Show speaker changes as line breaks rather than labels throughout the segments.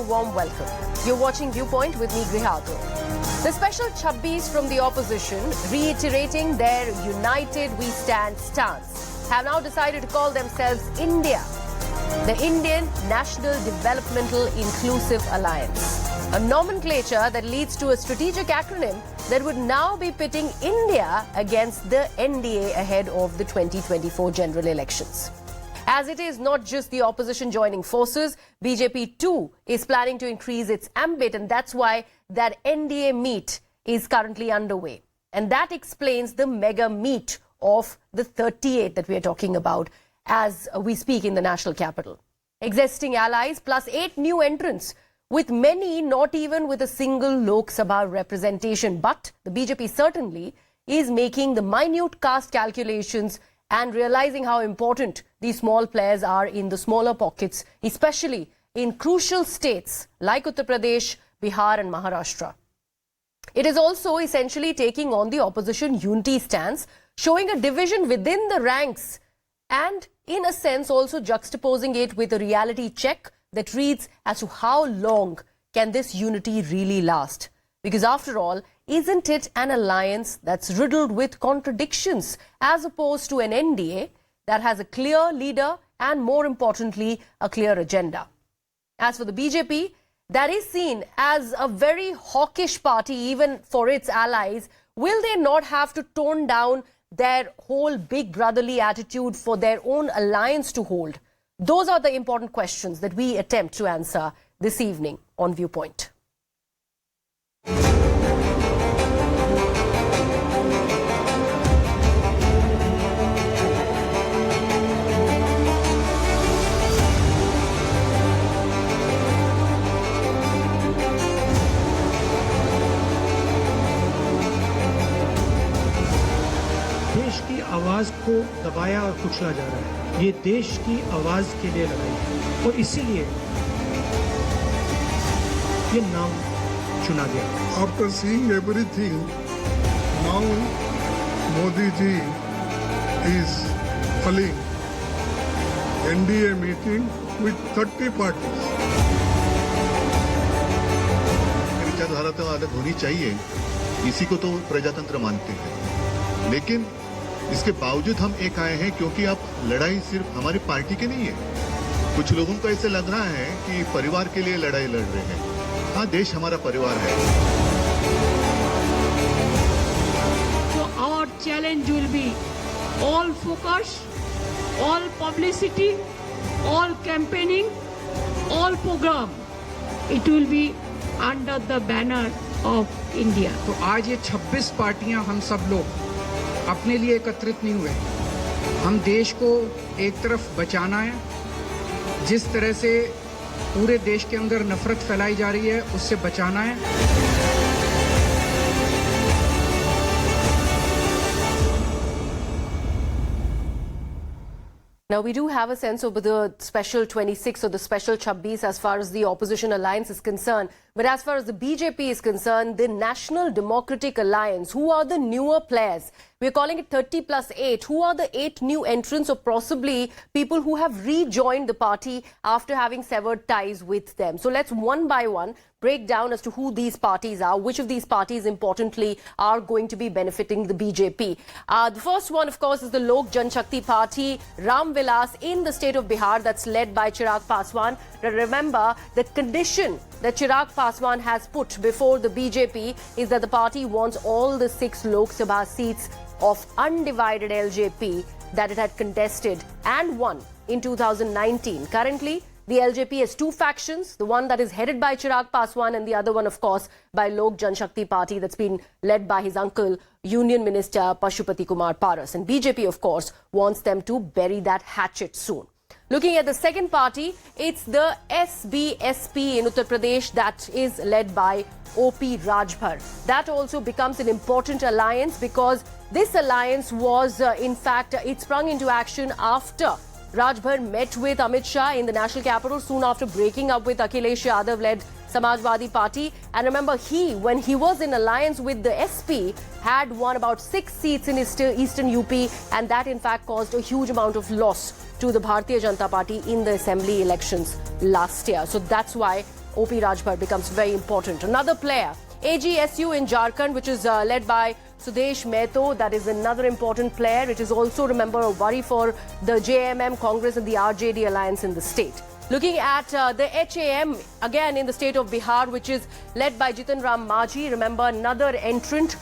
warm welcome. You're watching Viewpoint with me, Grihato. The special chabbis from the opposition, reiterating their united we stand stance, have now decided to call themselves I.N.D.I.A, the Indian National Developmental Inclusive Alliance. A nomenclature that leads to a strategic acronym that would now be pitting India against the N.D.A ahead of the 2024 general elections. As it is not just the opposition joining forces, BJP too is planning to increase its ambit, and that's why that N.D.A meet is currently underway. And that explains the mega meet of the 38 that we are talking about as we speak in the national capital. Existing allies plus 8 new entrants, with many not even with a single Lok Sabha representation. But the BJP certainly is making the minute caste calculations and realizing how important these small players are in the smaller pockets, especially in crucial states like Uttar Pradesh, Bihar and Maharashtra. It is also essentially taking on the opposition unity stance, showing a division within the ranks and in a sense also juxtaposing it with a reality check that reads as to how long can this unity really last. Because after all, isn't it an alliance that's riddled with contradictions as opposed to an N.D.A that has a clear leader and more importantly, a clear agenda? As for the BJP, that is seen as a very hawkish party even for its allies. Will they not have to tone down their whole big brotherly attitude for their own alliance to hold? Those are the important questions that we attempt to answer this evening on Viewpoint.
देश की आवाज को दबाया और कुचला जा रहा है। ये देश की आवाज के लिए लड़ाई है और इसीलिए ये नाम चुना गया।
After seeing everything, now Modi ji is calling N.D.A meeting with 30 parties.
विचारधारा तो अलग होनी चाहिए, इसी को तो प्रजातंत्र मानते हैं। लेकिन इसके बावजूद हम एक आए हैं क्योंकि अब लड़ाई सिर्फ हमारी पार्टी की नहीं है। कुछ लोगों को ऐसे लग रहा है कि परिवार के लिए लड़ाई लड़ रहे हैं। हाँ, देश हमारा परिवार है।
So our challenge will be all focus, all publicity, all campaigning, all program. It will be under the banner of India.
तो आज ये 26 पार्टियां हम सब लोग अपने लिए एकत्रित नहीं हुए। हम देश को एक तरफ बचाना है, जिस तरह से पूरे देश के अंदर नफरत फैलाई जा रही है उससे बचाना है।
Now, we do have a sense of the special 26 or the special chabbis as far as the opposition alliance is concerned. But as far as the BJP is concerned, the National Democratic Alliance, who are the newer players? We're calling it 30 plus 8. Who are the 8 new entrants or possibly people who have rejoined the party after having severed ties with them? So let's one by one break down as to who these parties are, which of these parties importantly are going to be benefiting the BJP. The first one, of course, is the Lok Janshakti Party, Ram Vilas in the state of Bihar, that's led by Chirag Paswan. Remember, the condition that Chirag Paswan has put before the BJP is that the party wants all the 6 Lok Sabha seats of undivided LJP that it had contested and won in 2019. Currently, the LJP has 2 factions, the one that is headed by Chirag Paswan and the other one, of course, by Lok Janshakti Party that's been led by his uncle, Union Minister Pashupati Kumar Paras. And BJP, of course, wants them to bury that hatchet soon. Looking at the second party, it's the SBSP in Uttar Pradesh that is led by O.P. Rajbhar. That also becomes an important alliance because this alliance was, in fact, it sprung into action after Rajbhar met with Amit Shah in the national capital soon after breaking up with Akhilesh Yadav-led Samajwadi Party. And remember, when he was in alliance with the SP, had won about 6 seats in eastern UP, and that in fact caused a huge amount of loss to the Bharatiya Janata Party in the assembly elections last year. So that's why OP Rajbhar becomes very important. Another player, AGSU in Jharkhand, which is led by Sudesh Mehto, that is another important player. It is also, remember, a worry for the JMM Congress and the RJD alliance in the state. Looking at the HAM, again in the state of Bihar, which is led by Jitan Ram Majhi. Remember, another entrant,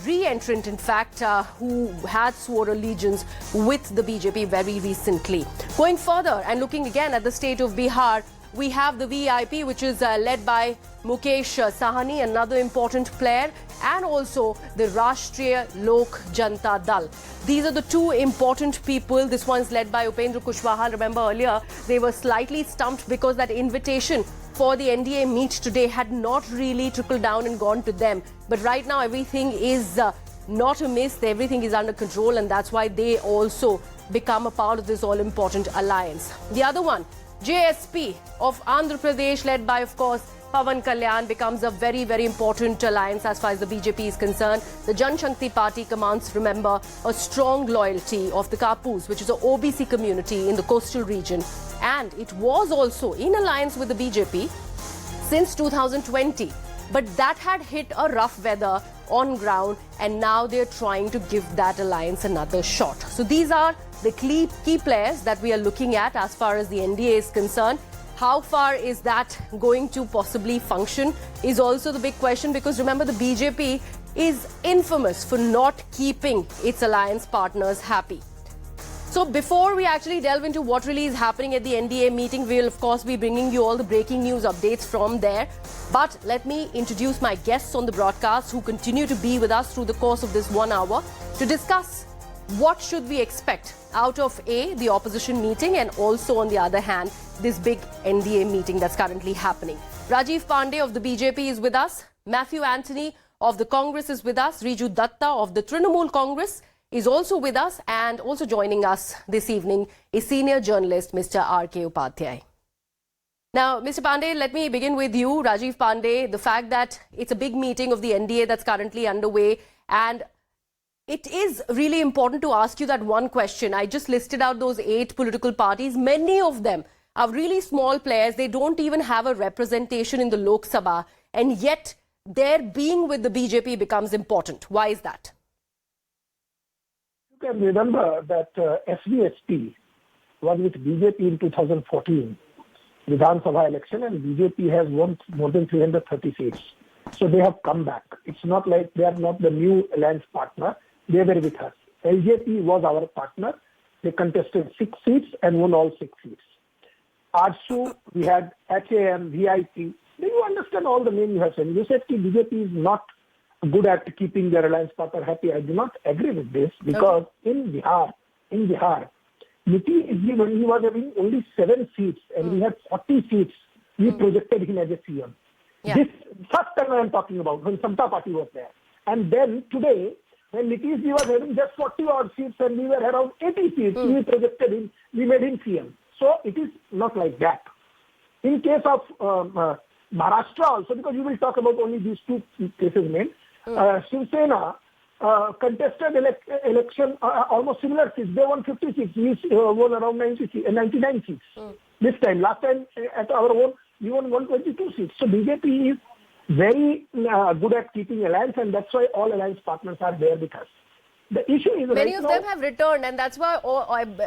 re-entrant in fact, who had sworn allegiance with the BJP very recently. Going further and looking again at the state of Bihar, we have the VIP, which is led by Mukesh Sahani, another important player, and also the Rashtriya Lok Janata Dal. These are the two important people. This one's led by Upendra Kushwaha. Remember earlier, they were slightly stumped because that invitation for the NDA meet today had not really trickled down and gone to them. But right now, everything is not amiss. Everything is under control, and that's why they also become a part of this all-important alliance. The other one, JSP of Andhra Pradesh, led by, of course, Pawan Kalyan, becomes a very, very important alliance as far as the BJP is concerned. The Jan Shakti Party commands, remember, a strong loyalty of the Kapus, which is an OBC community in the coastal region. And it was also in alliance with the BJP since 2020. But that had hit a rough weather on ground, and now they're trying to give that alliance another shot. So these are the key players that we are looking at as far as the NDA is concerned. How far is that going to possibly function is also the big question, because remember, the BJP is infamous for not keeping its alliance partners happy. So before we actually delve into what really is happening at the NDA meeting, we'll of course be bringing you all the breaking news updates from there. But let me introduce my guests on the broadcast who continue to be with us through the course of this 1 hour to discuss what should we expect out of the opposition meeting, and also on the other hand, this big NDA meeting that's currently happening. Rajiv Pandey of the BJP is with us. Matthew Anthony of the Congress is with us. Riju Datta of the Trinamool Congress is also with us, and also joining us this evening is senior journalist Mr. R.K. Upadhyay. Now, Mr. Pandey, let me begin with you. Rajiv Pandey, the fact that it's a big meeting of the NDA that's currently underway, and it is really important to ask you that one question. I just listed out those 8 political parties. Many of them are really small players. They don't even have a representation in the Lok Sabha, and yet their being with the BJP becomes important. Why is that?
You can remember that SVSP was with BJP in 2014 Vidhan Sabha election, and BJP has won more than 330 seats. So they have come back. It's not like they are not the new alliance partner. They were with us. LJP was our partner. They contested 6 seats and won all 6 seats. ARSU, we had HAM, VIP. Do you understand all the names you have said? You said that BJP is not good at keeping their alliance partner happy. I do not agree with this, because in Bihar, Nitish, when he was having only 7 seats and we had 40 seats, we projected him as a CM.
Yeah.
This first time I am talking about, when Samta Party was there. And then today, when Nitish was having just 40 odd seats and we were around 80 seats, we projected him, we made him CM. So it is not like that. In case of Maharashtra also, because you will talk about only these 2 cases named, Shiv Sena contested election almost similar seats. They won 50 seats. We won around 99 seats. This time. Last time at our own, we won 122 seats. So BJP is very good at keeping alliance, and that's why all alliance partners are there with us. The issue is
many of them have returned, and that's why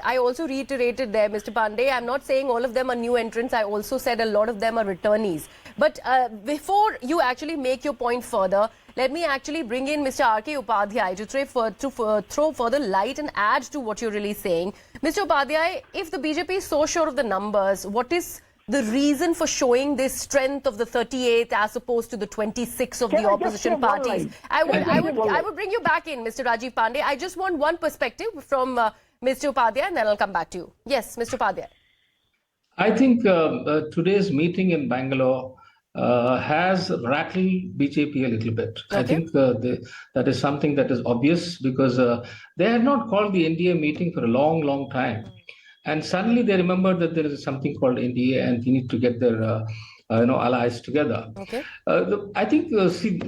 I also reiterated there, Mr. Pandey. I'm not saying all of them are new entrants. I also said a lot of them are returnees. But before you actually make your point further, let me actually bring in Mr. R.K. Upadhyay to throw further light and add to what you're really saying. Mr. Upadhyay, if the BJP is so sure of the numbers, what is the reason for showing this strength of the 38 as opposed to the 26 of the opposition parties? I would bring you back in, Mr. Rajiv Pandey. I just want one perspective from Mr. Upadhyay, and then I'll come back to you. Yes, Mr. Upadhyay.
I think today's meeting in Bangalore has rattled BJP a little bit. Okay. I think that is something that is obvious, because they had not called the NDA meeting for a long, long time. And suddenly they remembered that there is something called I.N.D.I.A, and they need to get their allies together. Okay. I think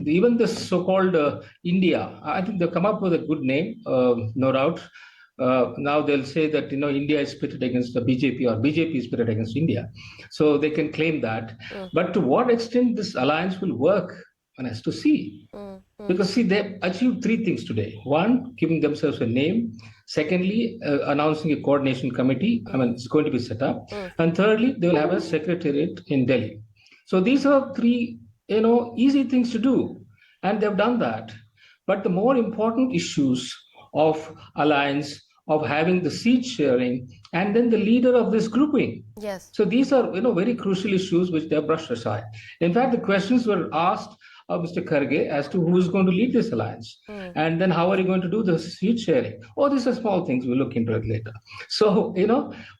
even the so-called India, I think they come up with a good name, no doubt. now they'll say that India is pitted against the BJP or BJP is pitted against India, so they can claim that. But to what extent this alliance will work, one has to see. Because see, they've achieved three things today. One, giving themselves a name. Secondly, announcing a coordination committee. I mean, it's going to be set up. And thirdly, they will have a secretariat in Delhi. So these are three, easy things to do, and they've done that. But the more important issues of alliance, of having the seat sharing, and then the leader of this grouping.
Yes.
So these are, very crucial issues which they have brushed aside. In fact, the questions were asked of Mr. Kharge as to who is going to lead this alliance. And then how are you going to do the seat sharing? Oh, these are small things. We'll look into it later. So,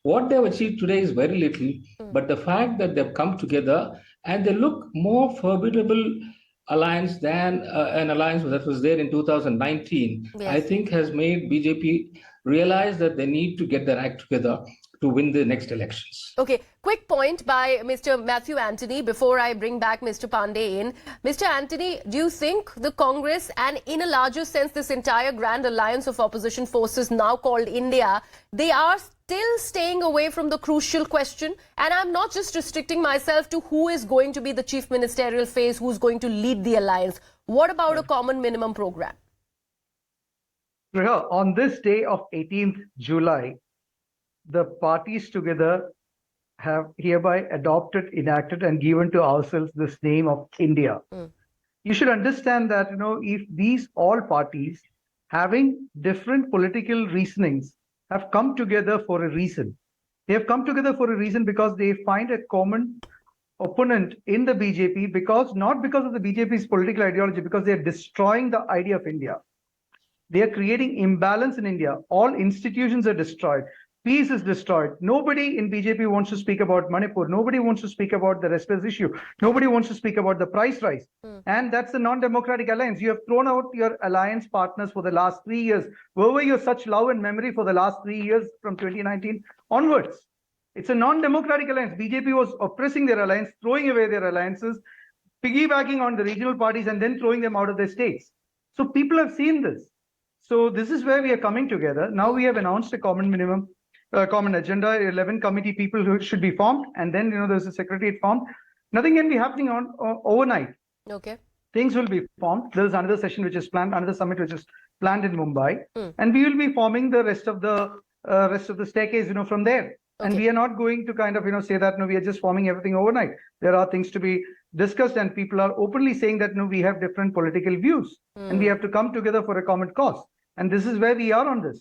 what they've achieved today is very little. But the fact that they've come together and they look more formidable alliance than an alliance that was there in 2019,
Yes.
I think has made BJP realize that they need to get their act together to win the next elections.
Okay, quick point by Mr. Matthew Anthony before I bring back Mr. Pandey in. Mr. Anthony, do you think the Congress and in a larger sense this entire grand alliance of opposition forces now called I.N.D.I.A, they are still staying away from the crucial question? And I'm not just restricting myself to who is going to be the chief ministerial phase, who's going to lead the alliance. What about a common minimum program?
On this day of 18th July, the parties together have hereby adopted, enacted, and given to ourselves this name of India. You should understand that, if these all parties having different political reasonings have come together for a reason. They have come together for a reason because they find a common opponent in the BJP, not because of the BJP's political ideology, because they are destroying the idea of India. They are creating imbalance in India. All institutions are destroyed. Peace is destroyed. Nobody in BJP wants to speak about Manipur. Nobody wants to speak about the restless issue. Nobody wants to speak about the price rise. And that's the non-democratic alliance. You have thrown out your alliance partners for the last 3 years. Where were you such love and memory for the last 3 years from 2019 onwards? It's a non-democratic alliance. BJP was oppressing their alliance, throwing away their alliances, piggybacking on the regional parties and then throwing them out of their states. So people have seen this. So this is where we are coming together. Now we have announced a common minimum, common agenda, 11 committee people who should be formed. And then, there's a secretariat formed. Nothing can be happening overnight.
Okay.
Things will be formed. There's another session which is planned, another summit which is planned in Mumbai. And we will be forming the rest of the staircase, from there.
Okay.
And we are not going to kind of, say that, no, we are just forming everything overnight. There are things to be discussed and people are openly saying that, no, we have different political views and we have to come together for a common cause. And this is where we are on this.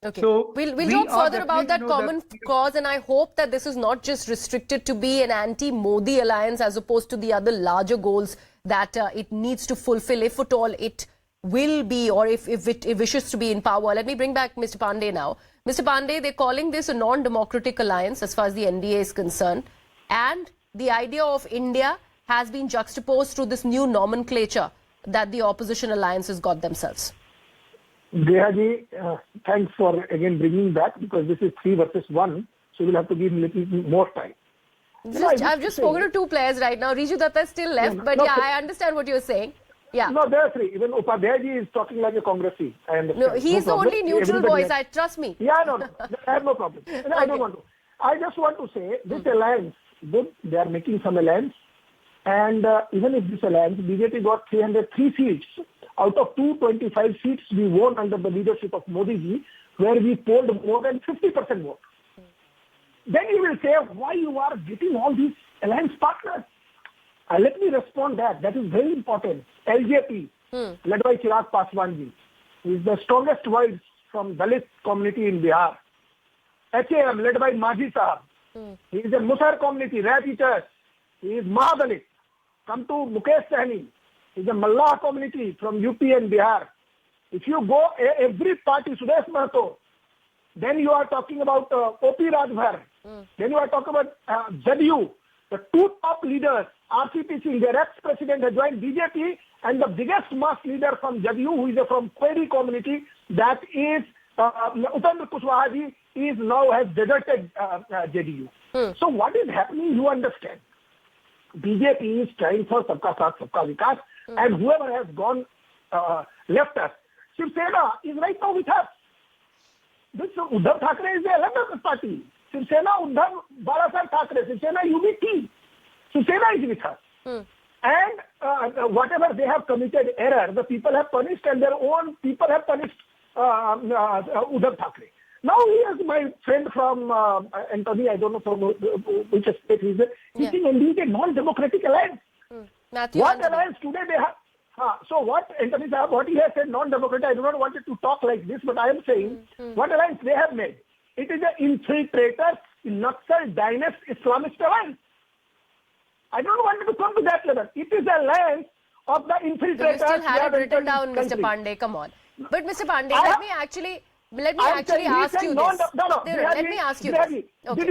Okay.
So
we'll talk further about that common cause, and I hope that this is not just restricted to be an anti-Modi alliance as opposed to the other larger goals that it needs to fulfill, if at all it will be, or if it wishes to be in power. Let me bring back Mr. Pandey now. Mr. Pandey, they're calling this a non-democratic alliance as far as the N.D.A is concerned, and the idea of India has been juxtaposed to this new nomenclature that the opposition alliance has got themselves.
Dehaji, thanks for again bringing that, because this is 3 versus 1, so we'll have to give a little more time.
I've just spoken to 2 players right now. Riju Datta is still left, but I understand what you're saying. Yeah.
No, there are 3. Even Upadhyay is talking like a Congressee. I understand.
No, he's the only neutral voice. Trust me.
Yeah, no, I have no problem. I don't want to. I just want to say this alliance, they are making some alliance, and even if this alliance, BJP got 303 seats. Out of 225 seats we won under the leadership of Modi ji, where we polled more than 50% vote. Then you will say, why you are getting all these alliance partners? Let me respond that. That is very important. LJP, led by Chirag Paswan ji, is the strongest voice from Dalit community in Bihar. HAM, led by Majhi Sahab. He is a Musar community, Rai teachers. He is Mahadalit. Come to Mukesh Sahni. He is a Mallah community from UP and Bihar. If you go every party, Sudesh Mahato, then you are talking about OP Rajbhar. Then you are talking about JDU. The 2 top leaders, RCP Singh, their ex-president, has joined BJP, and the biggest mass leader from JDU, who is from Query community, that is Upendra Kushwaha ji, has deserted JDU. So what is happening, you understand. BJP is trying for Sabka Saath, Sabka Vikas, and whoever has gone left us, Shiv Sena is right now with us. this Uddhav Thackeray is the other party. Shiv Sena, Uddhav, Balasaheb Thackeray, Shiv Sena, UBT. Shiv Sena is with us. And whatever they have committed error, the people have punished, and their own people have punished Uddhav Thackeray. Now he is my friend from Anthony, I don't know from which state he is. He's in N.D.A, non-democratic alliance. What alliance today they have? So what, Anthony Sahab, what he has said, non-democratic, I do not want to talk like this, but I am saying, what alliance they have made? It is an infiltrator, Naxal dynasty Islamist alliance. I don't want to come to that level. It is an alliance of the infiltrators.
You still have it written down, Mr. Pandey, come on. But Mr. Pandey, let me actually ask you this. Let me ask you this. Okay.
Did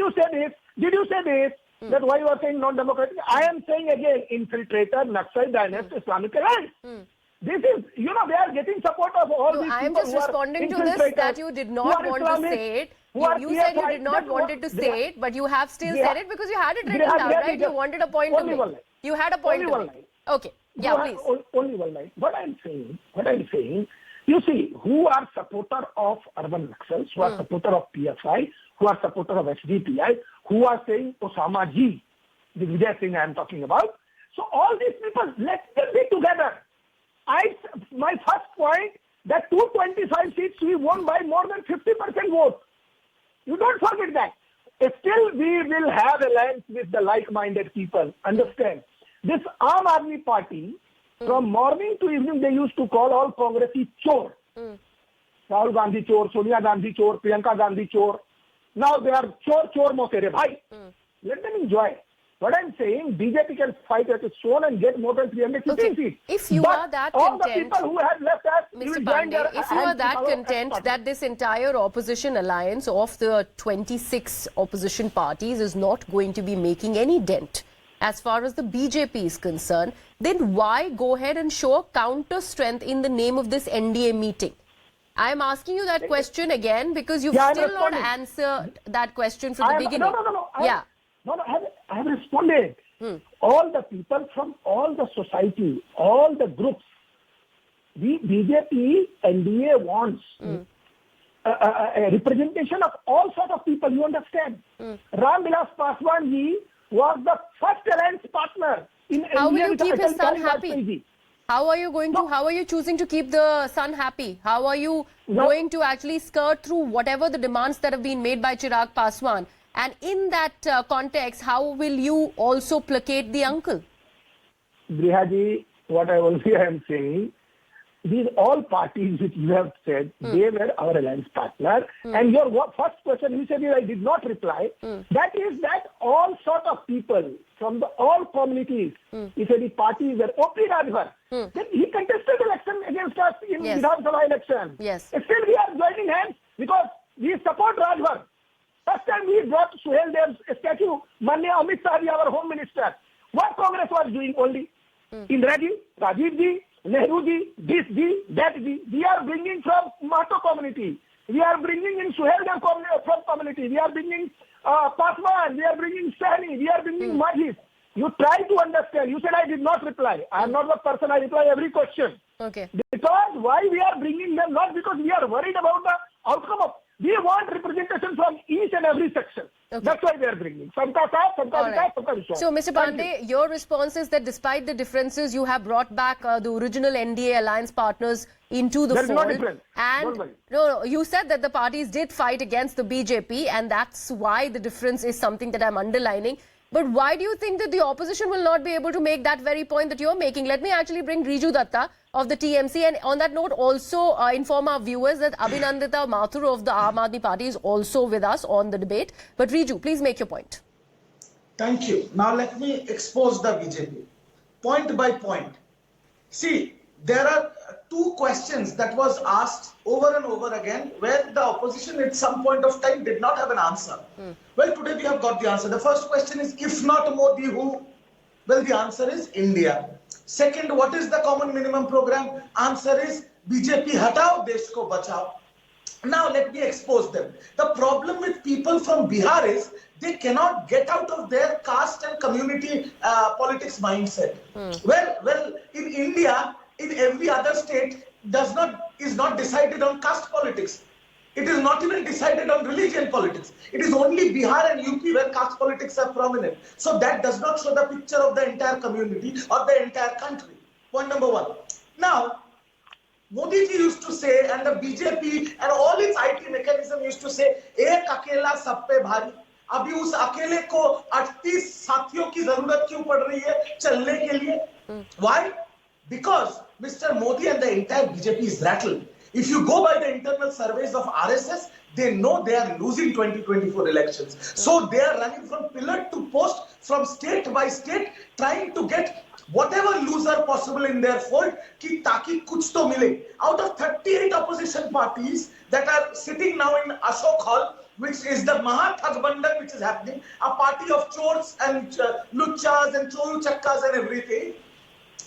you say this? That why you are saying non-democratic? I am saying again, infiltrator, Naxal dynasty, Islamic alliance. This is, they are getting support of all these people.
I am just responding to this that you did not want to say it. You said you did not want to say it, but you have still said it because you had it written down, right? You wanted a point to make. You had a point to make. Okay. Yeah, please.
Only one line. What I'm saying, you see, who are supporter of urban Naxals, who are supporter of PFI, who are supporter of HDPI, who are saying Osama Ji, the Vijay Singh I am talking about. So all these people, let them be together. My first point, that 225 seats we won by more than 50% vote. You don't forget that. Still, we will have alliance with the like-minded people. Understand? This Aam Aadmi Party, from morning to evening, they used to call all Congressy chor. Rahul Gandhi chor, Sonia Gandhi chor, Priyanka Gandhi chor. Now they are chor mo tere bhai. Let them enjoy. What I'm saying, BJP can fight at its own and get more than 315 seats.
If you are that
all
content,
the people who have left us,
Mr. Pandey, if you are that content that this entire opposition alliance of the 26 opposition parties is not going to be making any dent as far as the BJP is concerned, then why go ahead and show a counter strength in the name of this N.D.A meeting? I am asking you that question again because you've still not answered that question from the beginning.
No. I have responded. All the people from all the society, all the groups, the BJP, N.D.A wants a representation of all sorts of people, you understand? Ram Vilas Paswan ji was the first alliance partner in
How will
India
you keep his son happy? How are you choosing to keep the son happy? How are you going to actually skirt through whatever the demands that have been made by Chirag Paswan? And in that context, how will you also placate the uncle?
Grihaji, what I am saying, these all parties which you have said, they were our alliance partner. And your first question, you said I did not reply. That is that all sort of people from all communities, he said the parties were O.P. Rajbhar. Then he contested election against us in Vidhan Sabha election.
Yes.
Still we are joining hands because we support Rajbhar. First time we brought Suhail Dev's statue, Manya Amit Shah, our home minister. What Congress was doing only? Indira ji, Rajiv ji, Nehru ji, this ji, that ji. We are bringing from Mato community. We are bringing in Suhail Dev from community. We are bringing Paswan. We are bringing Sahni. We are bringing Majis. You try to understand. You said I did not reply. I am not the person I reply every question.
Okay.
Because why we are bringing them? Not because we are worried about the outcome of. We want representation from each and every section. Okay. That's why we are bringing. Sabka Saath, Sabka Vikas, Sabka Vishwas.
So, Mr. Pandey, your response is that despite the differences, you have brought back the original N.D.A alliance partners into the fold.
There is no difference.
And no, you said that the parties did fight against the BJP, and that's why the difference is something that I'm underlining. But why do you think that the opposition will not be able to make that very point that you're making? Let me actually bring Riju Datta of the TMC, and on that note also inform our viewers that Abhinandita Mathur of the Aam Aadmi Party is also with us on the debate. But Riju, please make your point.
Thank you. Now let me expose the BJP point by point. See, there are two questions that was asked over and over again where the opposition at some point of time did not have an answer. Well, today we have got the answer. The first question is, if not Modi, who? Well, the answer is India. Second, what is the common minimum program? Answer is BJP hatao, desh ko bachao. Now let me expose them. The problem with people from Bihar is they cannot get out of their caste and community politics mindset. Well, in India, in every other state is not decided on caste politics. It is not even decided on religion politics. It is only Bihar and UP where caste politics are prominent. So that does not show the picture of the entire community or the entire country. Point number one. Now, Modi ji used to say, and the BJP and all its IT mechanism used to say, "Ek akela sab pe bhari." अभी उस अकेले को 38 साथियों की जरूरत क्यों पड़ रही है चलने के लिए? Why? Because Mr. Modi and the entire BJP is rattled. If you go by the internal surveys of RSS, they know they are losing 2024 elections. So they are running from pillar to post, from state by state, trying to get whatever loser possible in their fold, ki taki kuch to mile. Out of 38 opposition parties that are sitting now in Ashok Hall, which is the Mahathagbandan which is happening, a party of chores and luchas and choru chakkas and everything,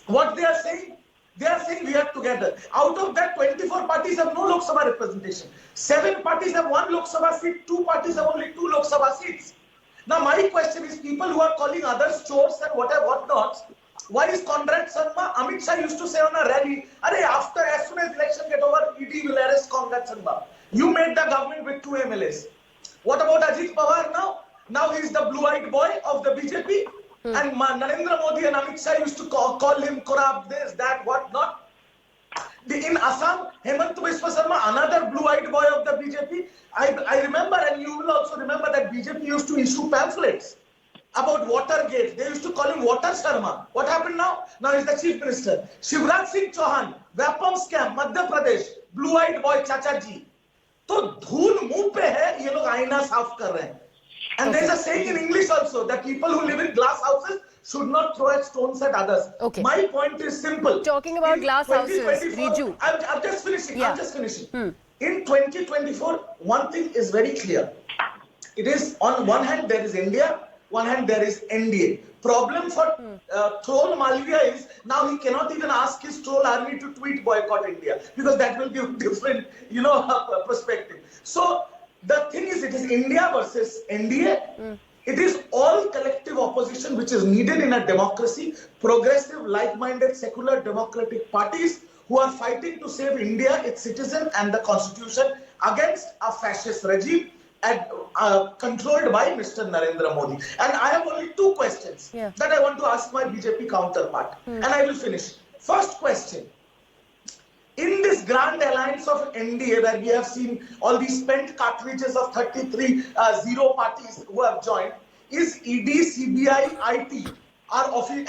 what they are saying? They are saying we are together. Out of that, 24 parties have no Lok Sabha representation. 7 parties have 1 Lok Sabha seat, 2 parties have only 2 Lok Sabha seats. Now my question is, people who are calling others chores and whatnot, why is Conrad Sharma, Amit Shah used to say on a rally, after as soon as election get over, ED will arrest Conrad Sharma. You made the government with 2 MLAs. What about Ajit Pawar now? Now he is the blue-eyed boy of the BJP. And Narendra Modi and Amit Shah used to call him corrupt, this, that, what not. In Assam, Hemant Biswa Sarma, another blue-eyed boy of the BJP. I remember, and you will also remember, that BJP used to issue pamphlets about Watergate. They used to call him Water Sharma. What happened now? Now he's the chief minister. Shivraj Singh Chauhan, Vapam scam, Madhya Pradesh, blue-eyed boy Chacha ji. तो धूल मुंह पे है, ये लोग आईना साफ कर रहे हैं. And there is a saying in English also that people who live in glass houses should not throw stones at others.
Okay.
My point is simple.
Talking about glass houses, Riju.
I'm just finishing.
Yeah.
I'm just finishing. In 2024, one thing is very clear. It is, on one hand there is India, one hand there is N.D.A. Problem for troll Malviya is now he cannot even ask his troll army to tweet boycott India, because that will give different, perspective. So the thing is, it is India versus N.D.A. It is all collective opposition which is needed in a democracy, progressive, like-minded, secular, democratic parties who are fighting to save India, its citizen and the constitution against a fascist regime controlled by Mr. Narendra Modi. And I have only 2 questions that I want to ask my BJP counterpart. And I will finish. First question. In this grand alliance of N.D.A, where we have seen all these spent cartridges of 33 zero parties who have joined, is ED, CBI, IT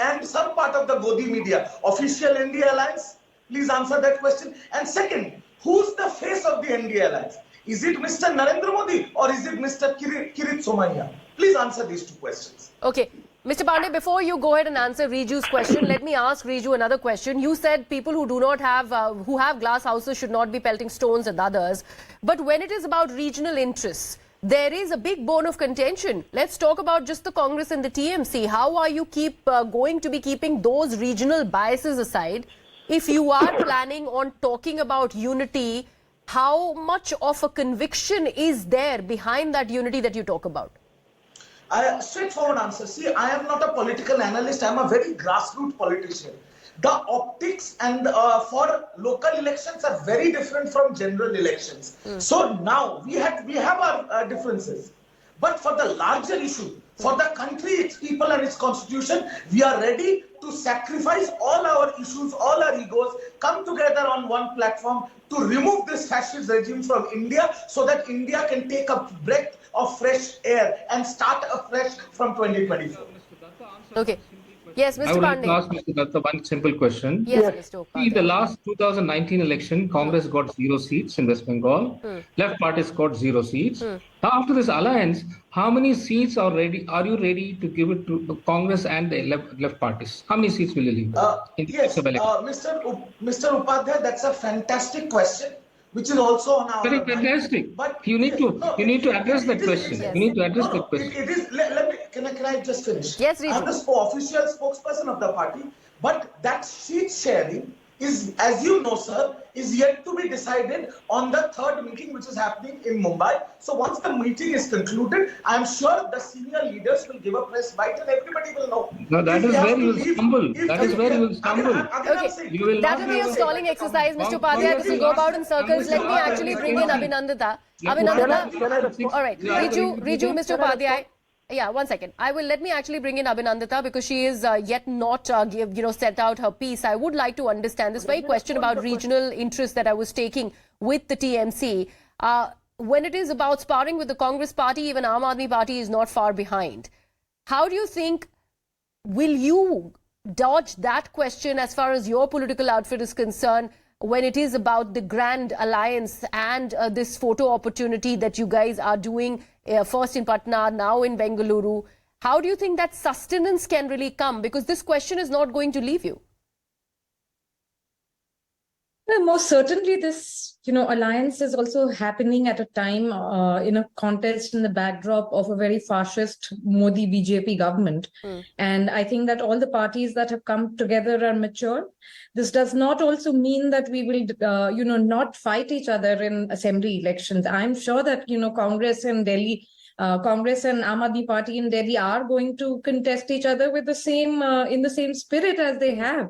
and some part of the Godi media official N.D.A alliance? Please answer that question. And second, who's the face of the N.D.A alliance? Is it Mr. Narendra Modi or is it Mr. Kirit Somaiya? Please answer these 2 questions.
Okay. Mr. Pandey, before you go ahead and answer Riju's question, let me ask Riju another question. You said people who do not have, who have glass houses should not be pelting stones at others. But when it is about regional interests, there is a big bone of contention. Let's talk about just the Congress and the TMC. How are you going to be keeping those regional biases aside? If you are planning on talking about unity, how much of a conviction is there behind that unity that you talk about?
Straightforward answer. See, I am not a political analyst. I am a very grassroots politician. The optics and for local elections are very different from general elections. So now we have our differences. But for the larger issue, for the country, its people and its constitution, we are ready to sacrifice all our issues, all our egos, come together on one platform to remove this fascist regime from India so that India can take a breath of fresh air and start afresh from 2024.
Okay. Yes, Mr.
I would like
Pandey.
to ask Mr. Datta one simple question.
Yes, Mr.
In the last 2019 election, Congress got 0 seats in West Bengal. Left parties got 0 seats. Now, after this alliance, how many seats are you ready to give it to Congress and the left parties? How many seats will you leave?
Yes, Mr. Upadhyay, that's a fantastic question, which is also on our
very fantastic. But you need to address that question. You need to address that question.
It is. Can I just finish?
Yes, Riju.
I'm the official spokesperson of the party, but that seat sharing is, as you know, sir, is yet to be decided on the third meeting which is happening in Mumbai. So once the meeting is concluded, I am sure the senior leaders will give a press bite and everybody will know.
No, that is where you will stumble. That is where you will stumble.
Okay,
You will
that
not
will be a
have
stalling exercise, Mr. Upadhyay. This will go about in circles. Let me actually bring in Abhinandita.
Can I
Abhinandita.
respond?
All right, Riju, Mr. Upadhyay. Yeah, one second. Let me actually bring in Abhinandita because she is yet not, set out her piece. I would like to understand this very question about regional interest that I was taking with the TMC. When it is about sparring with the Congress party, even Aam Aadmi party is not far behind. How do you think, will you dodge that question as far as your political outfit is concerned when it is about the grand alliance and this photo opportunity that you guys are doing first in Patna, now in Bengaluru? How do you think that sustenance can really come? Because this question is not going to leave you.
Well, most certainly this, alliance is also happening at a time in a context in the backdrop of a very fascist Modi BJP government. And I think that all the parties that have come together are mature. This does not also mean that we will, not fight each other in assembly elections. I'm sure that, Congress in Delhi, Congress and Aam Aadmi Party in Delhi are going to contest each other with the same in the same spirit as they have,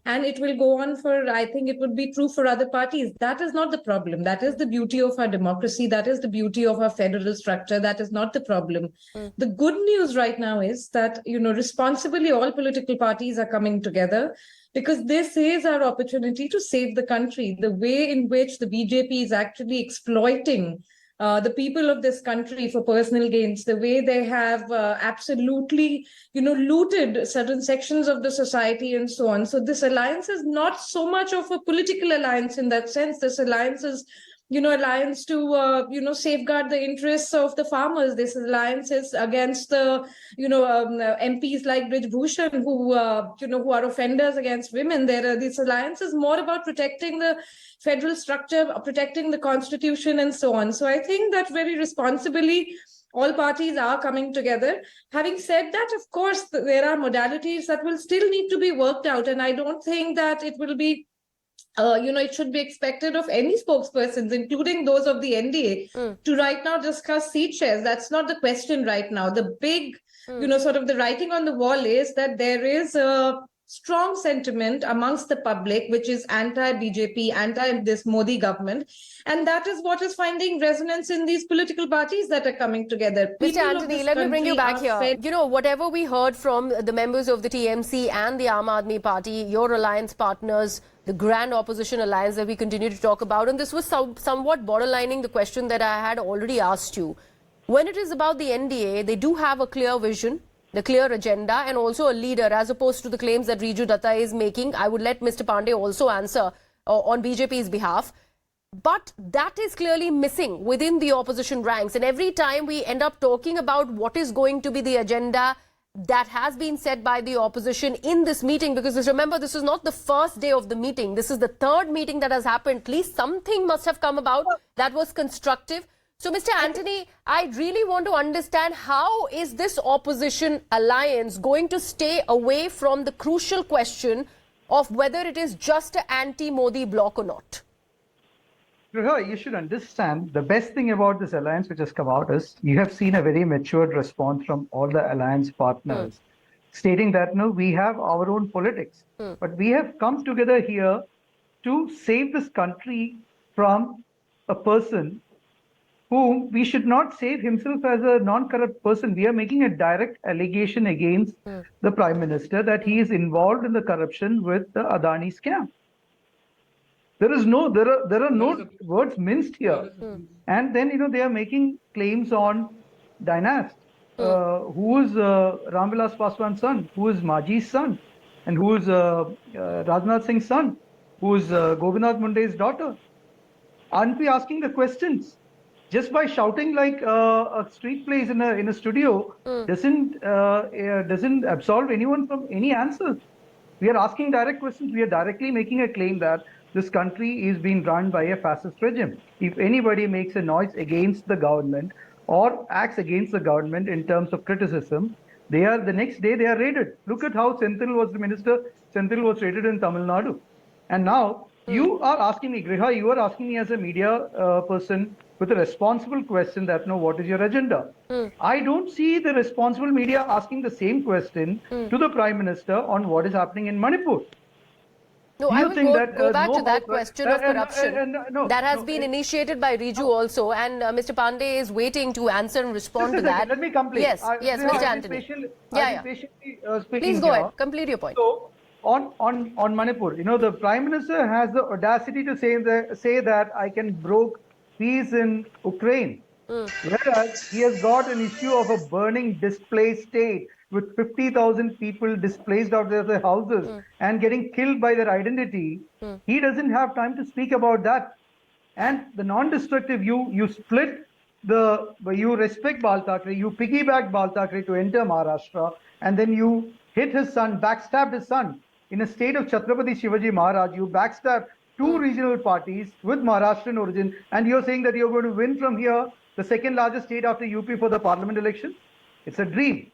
and it will go on for. I think it would be true for other parties. That is not the problem. That is the beauty of our democracy. That is the beauty of our federal structure. That is not the problem. The good news right now is that responsibly all political parties are coming together, because this is our opportunity to save the country. The way in which the BJP is actually exploiting the people of this country for personal gains, the way they have absolutely, looted certain sections of the society and so on. So this alliance is not so much of a political alliance in that sense. This alliance is, alliance to, safeguard the interests of the farmers. This alliance is against the, MPs like Brij Bhushan who are offenders against women. This alliance is more about protecting the federal structure, protecting the constitution and so on. So I think that very responsibly, all parties are coming together. Having said that, of course, there are modalities that will still need to be worked out. And I don't think that it will be it should be expected of any spokespersons, including those of the NDA, to right now discuss seat shares. That's not the question right now. The big, sort of the writing on the wall is that there is a strong sentiment amongst the public, which is anti-BJP, anti this Modi government. And that is what is finding resonance in these political parties that are coming together.
Mr. Anthony, let me bring you back here. Whatever we heard from the members of the TMC and the Aam Aadmi Party, your alliance partners, the grand opposition alliance that we continue to talk about, and this was somewhat borderlining the question that I had already asked you. When it is about the NDA, they do have a clear vision, the clear agenda, and also a leader, as opposed to the claims that Riju Datta is making. I would let Mr. Pandey also answer on BJP's behalf. But that is clearly missing within the opposition ranks. And every time we end up talking about what is going to be the agenda that has been set by the opposition in this meeting, because remember, this is not the first day of the meeting. This is the third meeting that has happened. At least something must have come about that was constructive. So, Mr. Anthony, I really want to understand, how is this opposition alliance going to stay away from the crucial question of whether it is just an anti-Modi bloc or not?
You should understand, the best thing about this alliance which has come out is you have seen a very matured response from all the alliance partners, stating that, no, we have our own politics, but we have come together here to save this country from a person whom we should not save himself as a non-corrupt person. We are making a direct allegation against the Prime Minister that he is involved in the corruption with the Adani scam. There are no words minced here. And then, they are making claims on Dynast, who is Ramvilas Paswan's son, who is Maji's son, and who is Rajnath Singh's son, who is Gopinath Munde's daughter. Aren't we asking the questions? Just by shouting like a street plays in a studio doesn't absolve anyone from any answers. We are asking direct questions. We are directly making a claim that this country is being run by a fascist regime. If anybody makes a noise against the government or acts against the government in terms of criticism, the next day they are raided. Look at how Senthil was the minister. Senthil was raided in Tamil Nadu. And now you are asking me, Griha, you are asking me as a media person with a responsible question that, no, what is your agenda? I don't see the responsible media asking the same question to the Prime Minister on what is happening in Manipur.
No, I will go back to that question of corruption that has been initiated by Riju also, and Mr. Pandey is waiting to answer and respond to that.
Let me complete.
Yes, Mr. Anthony. Please go ahead. Complete your point.
So, on Manipur, the Prime Minister has the audacity to say that I can broker peace in Ukraine, whereas he has got an issue of a burning, displaced state with 50,000 people displaced out of their houses and getting killed by their identity. He doesn't have time to speak about that. And the non-destructive, you split you respect Bal Thackeray, you piggyback Bal Thackeray to enter Maharashtra, and then you hit his son, backstabbed his son. In a state of Chhatrapati Shivaji Maharaj, you backstabbed two regional parties with Maharashtrian origin, and you're saying that you're going to win from here, the second largest state after UP for the parliament election? It's a dream.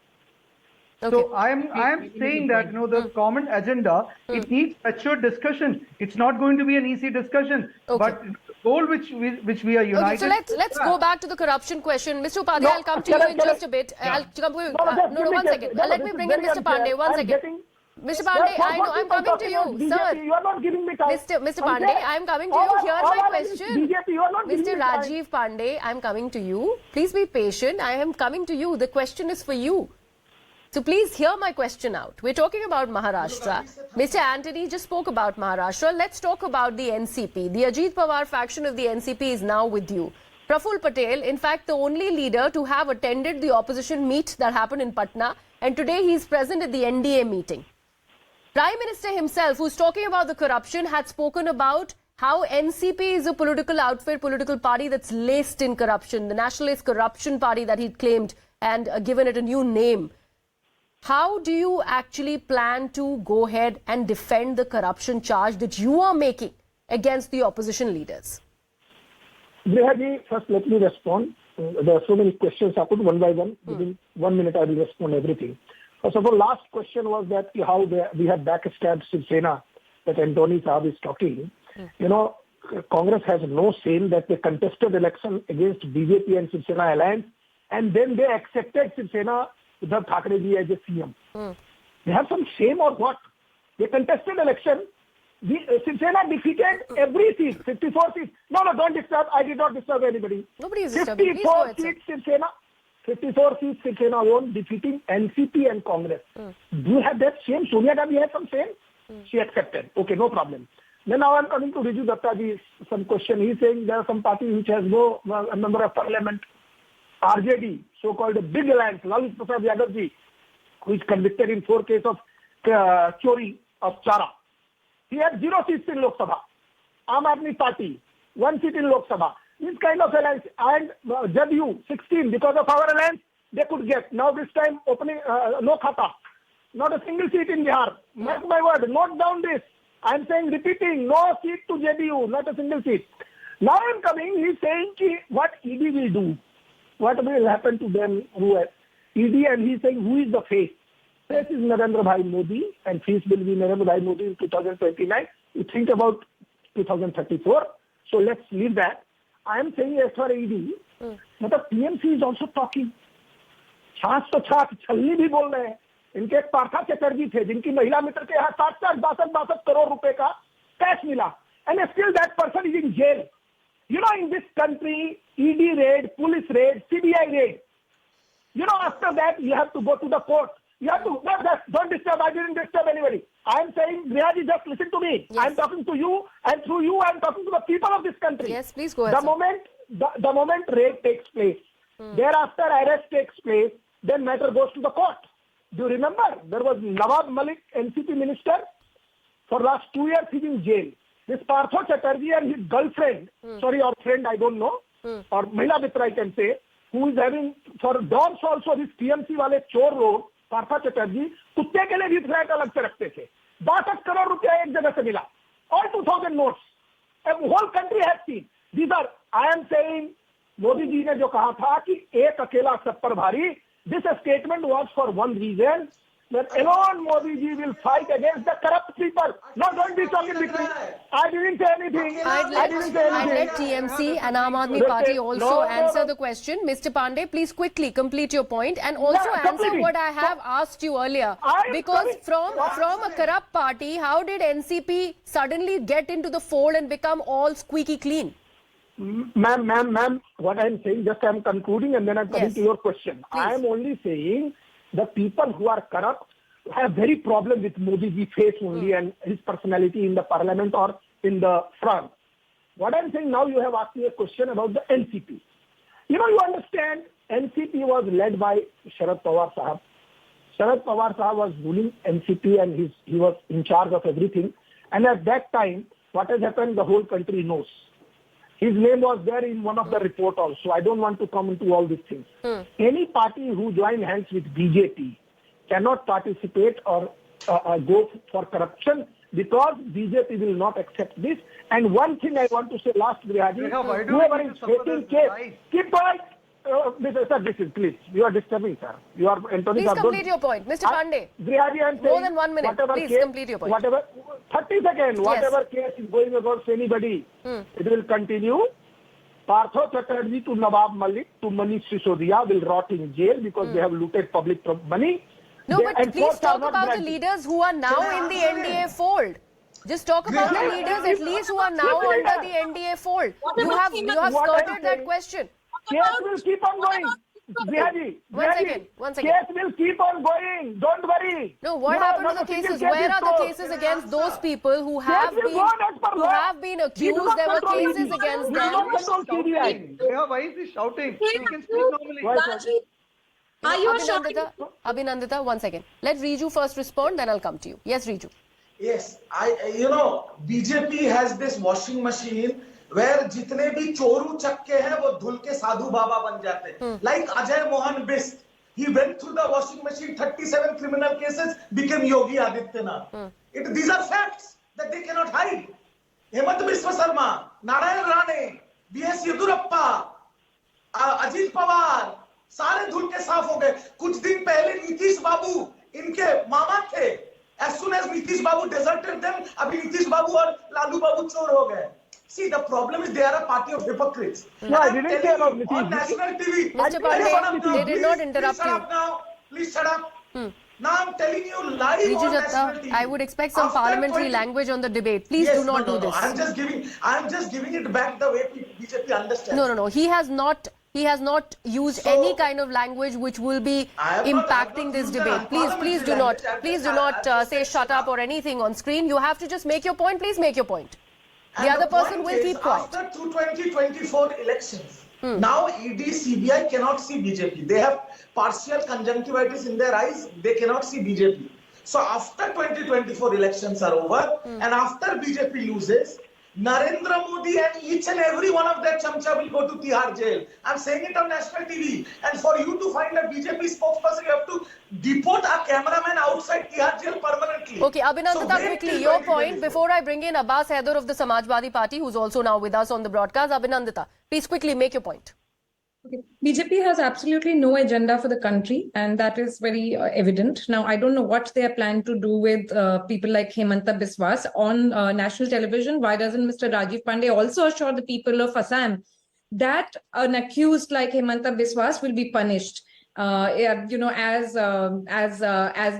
Okay.
So I am saying that the common agenda, it needs mature discussion. It's not going to be an easy discussion. But the goal which we are united.
Okay, so let's go back to the corruption question. Mr. Upadhyay, I'll come to you in just a bit. I'll come to you. No, 1 second. Let me bring in Mr. Pandey. 1 second. Mr. Pandey, I know I'm coming to you, sir.
You are not giving me time.
Mr. Pandey, I'm coming to you. Hear my question. Mr. Rajiv Pandey, I'm coming to you. Please be patient. I am coming to you. The question is for you. So please hear my question out. We're talking about Maharashtra. Mr. Anthony just spoke about Maharashtra. Let's talk about the NCP. The Ajit Pawar faction of the NCP is now with you. Praful Patel, in fact, the only leader to have attended the opposition meet that happened in Patna, and today he's present at the I.N.D.I.A meeting. Prime Minister himself, who's talking about the corruption, had spoken about how NCP is a political outfit, political party that's laced in corruption, the Nationalist Corruption Party that he'd claimed and given it a new name. How do you actually plan to go ahead and defend the corruption charge that you are making against the opposition leaders?
Grihaji, first let me respond. There are so many questions I put one by one. Within 1 minute I will respond everything. First of all, last question was that how we have backstabbed Shiv Sena, that Antony Saab is talking. Congress has no shame that they contested election against BJP and Shiv Sena alliance, and then they accepted Shiv Sena Uddhav Thackeray ji as a CM. They have some shame or what? They contested election. Shiv Sena defeated every seat, 54 seats. No, don't disturb. I did not disturb anybody.
Nobody is disturbing.
54 seats Shiv Sena. 54 seats Shiv Sena won, defeating NCP and Congress. Do you have that shame? Sonia Gandhi had some shame. She accepted. Okay, no problem. Then now I'm coming to Riju Dattaji. Some question. He's saying there are some parties which has no member of parliament. RJD, so-called a big alliance, Lalu Prasad Yadav ji, who is convicted in 4 cases of chori of chara. He had 0 seats in Lok Sabha. Aam Aadmi Party, 1 seat in Lok Sabha. This kind of alliance, and Jadyu, 16, because of our alliance, they could get. Now this time, opening, no khata. Not a single seat in Bihar. Mark my word, note down this. I'm saying, repeating, no seat to JDU, not a single seat. Now I'm coming, he's saying what ED will do. What will happen to them who are ED, and he's saying who is the face? Face is Narendra Bhai Modi, and face will be Narendra Bhai Modi in 2029. You think about 2034. So let's leave that. I am saying as for ED, but PMC is also talking. छाछ तो छाछ छलनी भी बोल रहे हैं. इनके एक पार्था चटर्जी थे जिनकी महिला मित्र के यहाँ 62 करोड़ रुपए का कैश मिला, and still that person is in jail. In this country, ED raid, police raid, CBI raid. After that, you have to go to the court. You have to, don't disturb, I didn't disturb anybody. I am saying, Grihaji, just listen to me.
Yes.
I am talking to you, and through you, I am talking to the people of this country.
Yes, please go ahead.
The moment raid takes place, thereafter arrest takes place, then matter goes to the court. Do you remember? There was Nawab Malik, NCP minister. For last 2 years, he's in jail. This Partho Chatterjee and his girlfriend, or friend, I don't know, or Mahila Mitra I can say, who is having, for dogs also, this TMC wale chor road, Partho Chatterjee, कुत्ते के लिए भी flat अलग से रखते थे. 62 करोड़ रुपया एक जगह से मिला. All 2000 notes. The whole country has seen. These are, I am saying, Modi ji ने जो कहा था कि एक अकेला सब पर भारी, this statement was for one reason. that alone Modi ji will fight against the corrupt people. No, don't be talking between. I didn't say anything. I didn't say
I'd
anything.
let TMC and Aam Aadmi Party also answer the question. Mr. Pandey, please quickly complete your point and also answer what I have asked you earlier. Because from a corrupt party, how did NCP suddenly get into the fold and become all squeaky clean?
Ma'am, what I'm saying, just I'm concluding and then I'm coming to your question. I am only saying the people who are corrupt have very problem with Modi ji face only and his personality in the parliament or in the front. What I'm saying now, you have asked me a question about the NCP. You understand, NCP was led by Sharad Pawar Sahab. Sharad Pawar Sahab was ruling NCP and he was in charge of everything. And at that time, what has happened, the whole country knows. His name was there in one of the report also. I don't want to come into all these things. Any party who join hands with BJP cannot participate or go for corruption because BJP will not accept this. And one thing I want to say last, Grihaji, whoever is facing case, keep quiet. Sir, please, you are disturbing, sir. You are entering.
Please complete your point. Mr. Pandey,
Grihaji, I'm saying,
more than 1 minute. Please complete your point.
30 seconds, whatever case is going against anybody, it will continue. Partho Chatterjee to Nawab Malik to Manish Sisodia will rot in jail because they have looted public money.
No, but please talk about the leaders who are now in the NDA fold. Just talk about the leaders at least who are now under the NDA fold. You have skirted that question.
Case will keep on going. Grihaji,
one second.
Case will keep on going. Don't worry.
No, what happened to the cases? Where are the cases against those people who have been accused? There were cases against them.
Why is he shouting? He can speak normally.
Are you
Abhinandita, 1 second. Let Riju first respond, then I'll come to you. Yes, Riju.
Yes, BJP has this washing machine where जितने भी चोरू चक्के हैं वो धुल के साधु बाबा बन जाते हैं. Like Ajay Mohan Bist, he went through the washing machine, 37 criminal cases, became Yogi Adityanath. These are facts that they cannot hide. Hemant Biswa Sarma, Narayan Rane, B.S. Yedurappa, Ajit Pawar, सारे धुल के साफ हो गए. कुछ दिन पहले नीतीश बाबू इनके मामा थे. As soon as Nitish Babu deserted them, अभी Nitish Babu और लालू बाबू चोर हो गए. See, the problem is they are a party of hypocrites.
No, I didn't say about Nitish.
On national TV,
Mr. Pandey, they did not interrupt you.
Please shut up. Now I'm telling you live
Riju
on national
Jatta,
TV.
I would expect some parliamentary language on the debate. Please do not do this.
I'm just giving it back the way BJP understands.
No. He has not used any kind of language which will be impacting this debate. Please do not say shut up or anything on screen. You have to just make your point. Please make your point. The other person will keep quiet.
After 2024 elections, now ED, CBI cannot see BJP. They have partial conjunctivitis in their eyes. They cannot see BJP. So after 2024 elections are over and after BJP loses, Narendra Modi and each and every one of their chamcha will go to Tihar jail. I'm saying it on national TV. And for you to find a BJP spokesperson, you have to deport a cameraman outside Tihar jail permanently.
Okay, Abhinandita, quickly, your point before I bring in Abbas Haider of the Samajwadi Party, who's also now with us on the broadcast. Abhinandita, please quickly make your point.
Okay. BJP has absolutely no agenda for the country, and that is very evident. Now, I don't know what they are planning to do with people like Hemanta Biswas on national television. Why doesn't Mr. Rajiv Pandey also assure the people of Assam that an accused like Hemanta Biswas will be punished? As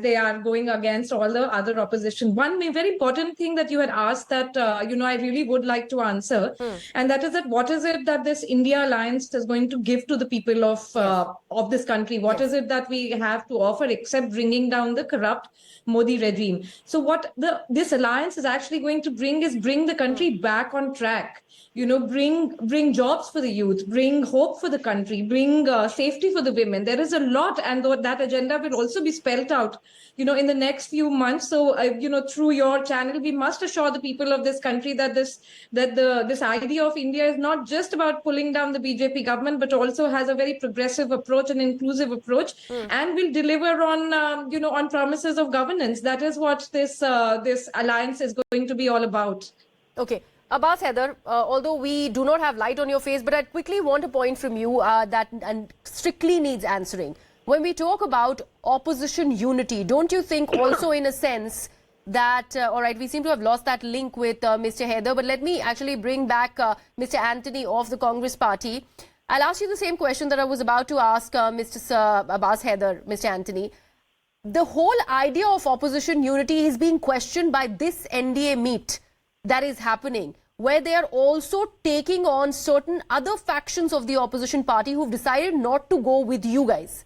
they are going against all the other opposition. One very important thing that you had asked that, I really would like to answer. And that is that what is it that this India alliance is going to give to the people of this country? What is it that we have to offer except bringing down the corrupt Modi regime? So what this alliance is actually going to bring is bring the country back on track. Bring jobs for the youth, bring hope for the country, bring safety for the women. There is a lot, and that agenda will also be spelled out, in the next few months. So, through your channel, we must assure the people of this country that this idea of India is not just about pulling down the BJP government, but also has a very progressive approach, an inclusive approach, and will deliver on promises of governance. That is what this alliance is going to be all about.
Okay. Abbas Haider, although we do not have light on your face, but I quickly want a point from you that strictly needs answering. when we talk about opposition unity, don't you think also in a sense that, all right, we seem to have lost that link with Mr. Haider, but let me actually bring back Mr. Anthony of the Congress Party. I'll ask you the same question that I was about to ask Mr. Abbas Haider, Mr. Anthony. The whole idea of opposition unity is being questioned by this NDA meet that is happening, where they are also taking on certain other factions of the opposition party who've decided not to go with you guys.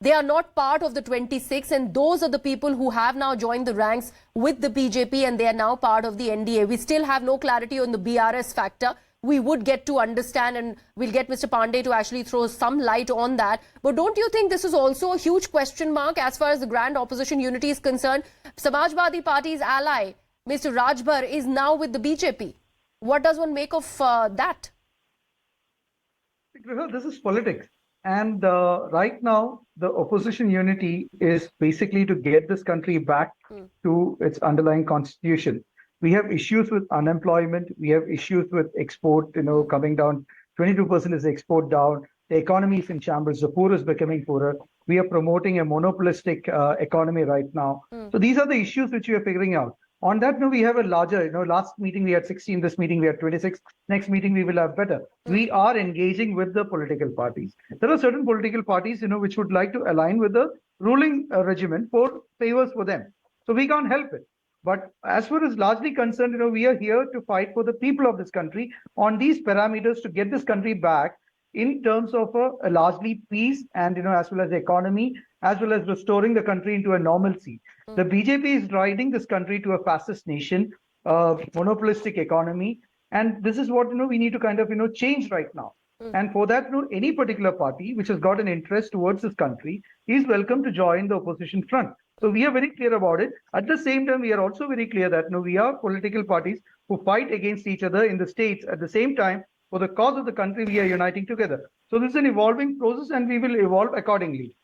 They are not part of the 26, and those are the people who have now joined the ranks with the BJP, and they are now part of the NDA. We still have no clarity on the BRS factor. We would get to understand, and we'll get Mr. Pandey to actually throw some light on that. But don't you think this is also a huge question mark as far as the grand opposition unity is concerned? Samajwadi Party's ally, Mr. Rajbhar, is now with the BJP. What does one make of that?
This is politics. And right now, the opposition unity is basically to get this country back to its underlying constitution. We have issues with unemployment. We have issues with export, coming down. 22% is export down. The economy is in shambles. The poor is becoming poorer. We are promoting a monopolistic economy right now. So these are the issues which we are figuring out. On that note, we have a larger, last meeting we had 16, this meeting we had 26, next meeting we will have better. We are engaging with the political parties. There are certain political parties, which would like to align with the ruling regimen for favors for them. So we can't help it. But as far as largely concerned, we are here to fight for the people of this country on these parameters to get this country back in terms of a largely peace and, as well as the economy, as well as restoring the country into a normalcy. The BJP is driving this country to a fascist nation, monopolistic economy. And this is what, we need to kind of, change right now. And for that, any particular party which has got an interest towards this country is welcome to join the opposition front. So we are very clear about it. At the same time, we are also very clear that we are political parties who fight against each other in the states. At the same time, for the cause of the country, we are uniting together. So this is an evolving process and we will evolve accordingly.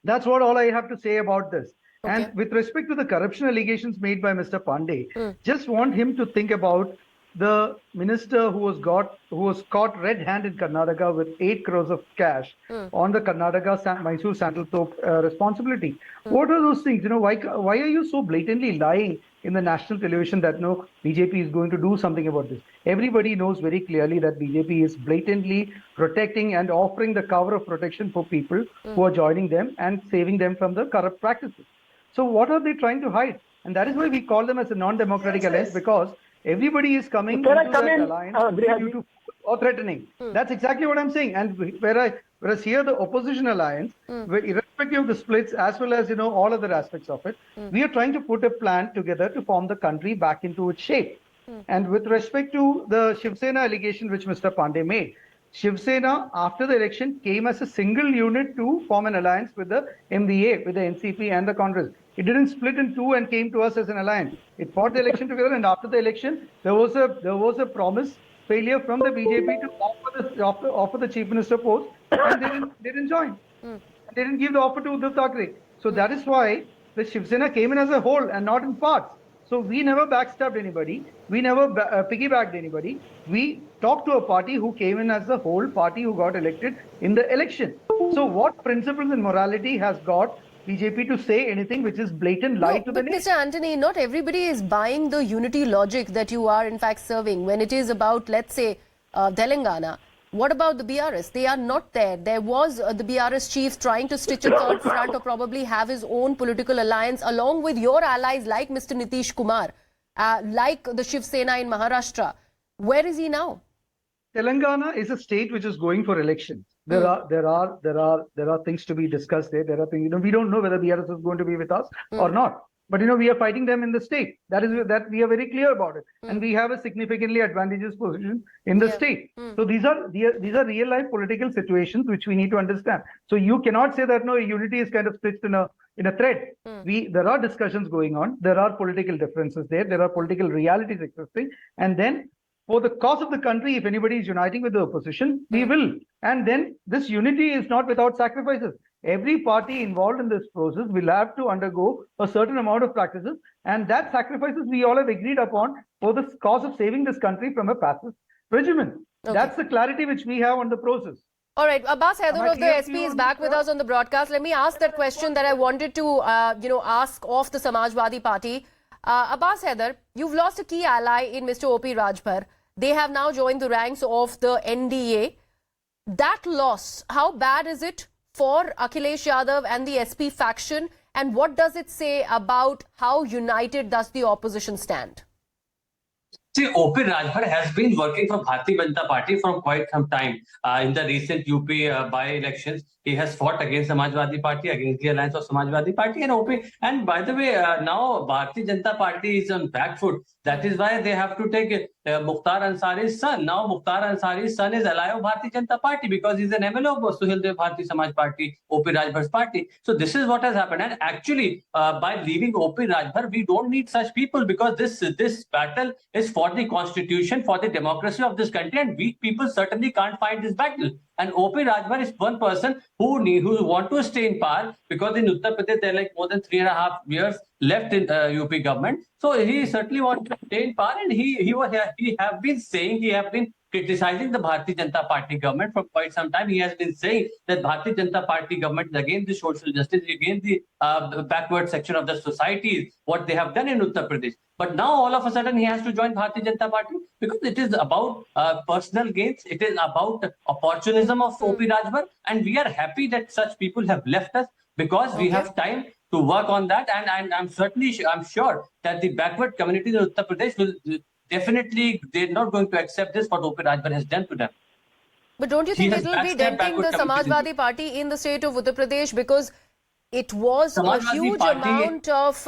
That's what all I have to say about this. Okay. And with respect to the corruption allegations made by Mr. Pandey, just want him to think about the minister who was caught red-handed in Karnataka with 8 crores of cash on the Karnataka Mysore Santaltop responsibility. What are those things? Why are you so blatantly lying in the national television that BJP is going to do something about this? Everybody knows very clearly that BJP is blatantly protecting and offering the cover of protection for people who are joining them and saving them from the corrupt practices. So what are they trying to hide? And that is why we call them as a non-democratic alliance, because everybody is coming into that alliance due to or threatening. That's exactly what I'm saying. And whereas here the opposition alliance, irrespective of the splits as well as all other aspects of it, we are trying to put a plan together to form the country back into its shape. And with respect to the Shiv Sena allegation which Mr. Pandey made, Shiv Sena after the election came as a single unit to form an alliance with the I.N.D.I.A, with the NCP and the Congress. It didn't split in two and came to us as an alliance. It fought the election together, and after the election, there was a promise failure from the BJP to offer the chief minister post, and they didn't join. They didn't give the offer to Uddhav Thackeray. So that is why the Shiv Sena came in as a whole and not in parts. So we never backstabbed anybody. We never piggybacked anybody. We talked to a party who came in as the whole party who got elected in the election. So what principles and morality has got BJP to say anything which is blatant lie to the nation?
Mr. Anthony, not everybody is buying the unity logic that you are in fact serving when it is about, let's say, Telangana. What about the BRS? They are not there. There was the BRS chief trying to stitch a third front or probably have his own political alliance along with your allies like Mr. Nitish Kumar, like the Shiv Sena in Maharashtra. Where is he now?
Telangana is a state which is going for elections. There are things to be discussed there. There are things, we don't know whether BRS is going to be with us or not. But we are fighting them in the state. That we are very clear about it, and we have a significantly advantageous position in the state. So these are real life political situations which we need to understand. So you cannot say that unity is kind of stitched in a thread. There are discussions going on. There are political differences there. There are political realities existing, and then for the cause of the country, if anybody is uniting with the opposition, we will. And then this unity is not without sacrifices. Every party involved in this process will have to undergo a certain amount of practices, and that sacrifices we all have agreed upon for the cause of saving this country from a fascist regimen. That's the clarity which we have on the process.
All right, Abbas Haider of the
clear to
SP
you
is
on
back
this,
with
sir?
us on the broadcast. Let me ask that question that I wanted to, ask of the Samajwadi Party. Abbas Haider, you've lost a key ally in Mr. O.P. Rajbhar. They have now joined the ranks of the N.D.A. That loss, how bad is it for Akhilesh Yadav and the SP faction? And what does it say about how united does the opposition stand?
See, O.P. Rajbhar has been working for Bharatiya Janata Party for quite some time. In the recent UP by-elections, he has fought against Samajwadi Party, against the alliance of Samajwadi Party and OP. And by the way, now Bharatiya Janata Party is on back foot. That is why they have to take Mukhtar Ansari's son. Now Mukhtar Ansari's son is ally of Bharatiya Janata Party because he's an MLA of Suhil Dev Bharati Samaj Party, O.P. Rajbhar's party. So this is what has happened. And actually, by leaving O.P. Rajbhar, we don't need such people because this battle is for the constitution, for the democracy of this country, and weak people certainly can't fight this battle. And O.P. Rajbhar is one person who want to stay in power because in Uttar Pradesh there are like more than 3.5 years left in UP government. So he certainly wants to stay in power, and he have been criticizing the Bharatiya Janata Party government for quite some time. He has been saying that Bharatiya Janata Party government is against the social justice, against the backward section of the society, what they have done in Uttar Pradesh. But now all of a sudden he has to join Bharatiya Janata Party because it is about personal gains. It is about opportunism of O.P. Rajbhar, and we are happy that such people have left us because we have time to work on that. And I'm sure that the backward communities in Uttar Pradesh will definitely, they're not going to accept this, what O.P. Rajbhar has done to them.
But don't you think it will be denting the Samajwadi Party in the state of Uttar Pradesh because it was a huge amount of,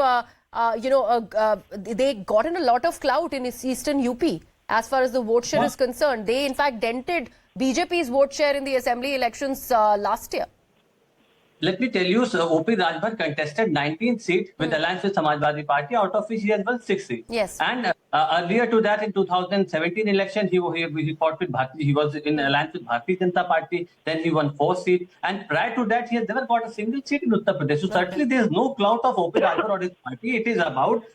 they got in a lot of clout in eastern UP as far as the vote share is concerned. They in fact dented BJP's vote share in the assembly elections last year.
Let me tell you, O.P. Rajbhar contested 19 seats with alliance with Samajwadi Party, out of which he has won 6 seats.
Yes.
And earlier to that, in 2017 election, he fought with Bharati. He was in alliance with Bharatiya Janata Party. Then he won 4 seats. And prior to that, he has never got a single seat in Uttar Pradesh. So certainly there is no clout of O.P. Rajbhar or his party. It is about,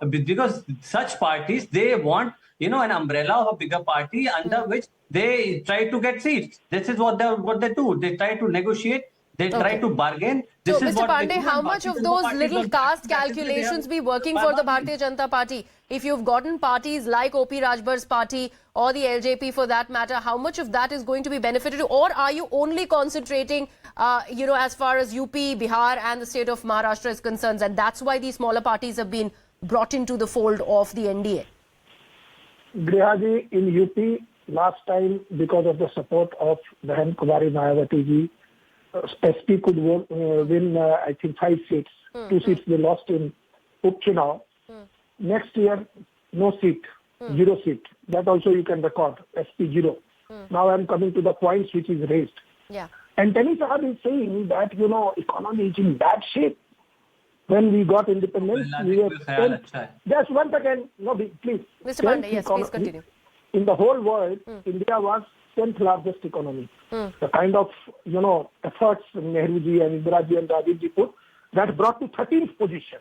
because such parties, they want, an umbrella of a bigger party under which they try to get seats. This is what they do. They try to negotiate. They try to bargain.
So, Mr. Pandey, how much of those little caste calculations be working for the Bharatiya Janata Party? If you've gotten parties like O.P. Rajbhar's party or the LJP for that matter, how much of that is going to be benefited? Or are you only concentrating, as far as UP, Bihar and the state of Maharashtra is concerned? And that's why these smaller parties have been brought into the fold of the N.D.A.
Grihaji, in UP, last time, because of the support of Behan Kumari Mayawati ji, SP could win, I think, 5 seats. 2 seats they lost in Upchunav. Next year, no seat, 0 seat. That also you can record, SP 0. Now I'm coming to the points which is raised.
Yeah.
And Tani Sahab is saying that, economy is in bad shape. When we got independence, we were... Just 1 second. No, please.
Mr. Pandey, yes, please continue.
In the whole world, India was 10th largest economy. The kind of, efforts Nehruji and Indira and Rajiv put, that brought to 13th position.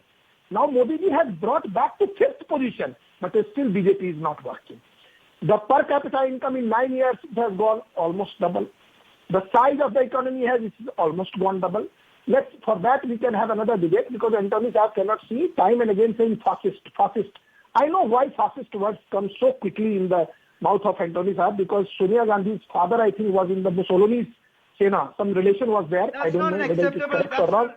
Now Modi ji has brought back to 5th position, but still BJP is not working. The per capita income in 9 years has gone almost double. The size of the economy has almost gone double. For that we can have another debate because Antony Saab cannot see time and again saying fascist. I know why fascist words come so quickly in the mouth of Antony Saab because Sonia Gandhi's father, I think, was in the Mussolini's Sena. Some relation was there.
That's
I don't know whether it is correct or wrong.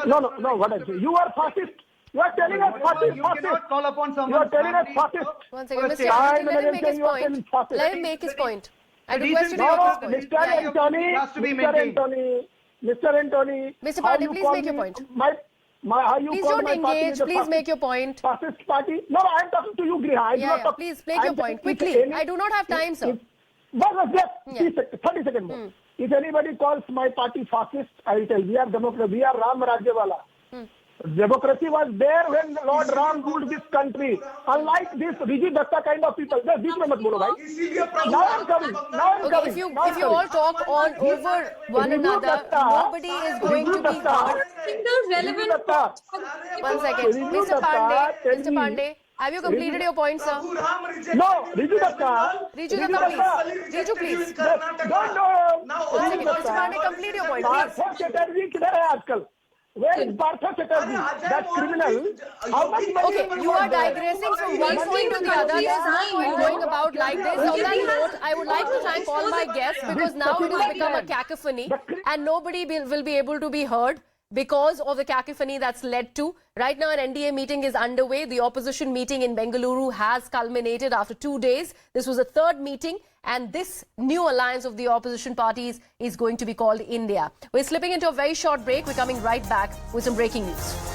No, what I'm saying. You are fascist. You are telling us fascist.
You cannot call upon someone.
You are telling us fascist.
1 second, Mr. Gandhi, let him make his point. Let him make his point. I request you to make his point.
Mr. Antony.
Mr. Pandey, please make your point. Please don't engage. Please make your point.
Fascist party. No, I am talking to you, Griha.
Please make your point quickly. I do not have time, sir.
Just 30 seconds more. If anybody calls my party fascist, I will tell. We are democracy. We are Ram Rajyawala. Democracy was there when Lord Ram ruled this country. Unlike this Riji Datta kind of people. Just beach mein mat bolo, bhai. Now I'm coming.
Okay, if you all talk on over one another, nobody is going to be heard.
Relevant.
1 second. Mr. Pandey, have you completed your point, sir?
No, Riju Datta.
Riju, please.
Don't.
One complete your point, please.
Partha Chatterjee किधर है आजकल? Where is Partha Chatterjee? That criminal. How much money
Okay, you are digressing from one point to the other. There's no point going about like this. On that note, I would like to thank all my guests because now it has become a cacophony and nobody will be able to be heard because of the cacophony that's led to. Right now, an NDA meeting is underway. The opposition meeting in Bengaluru has culminated after 2 days. This was the third meeting, and this new alliance of the opposition parties is going to be called I.N.D.I.A. We're slipping into a very short break. We're coming right back with some breaking news.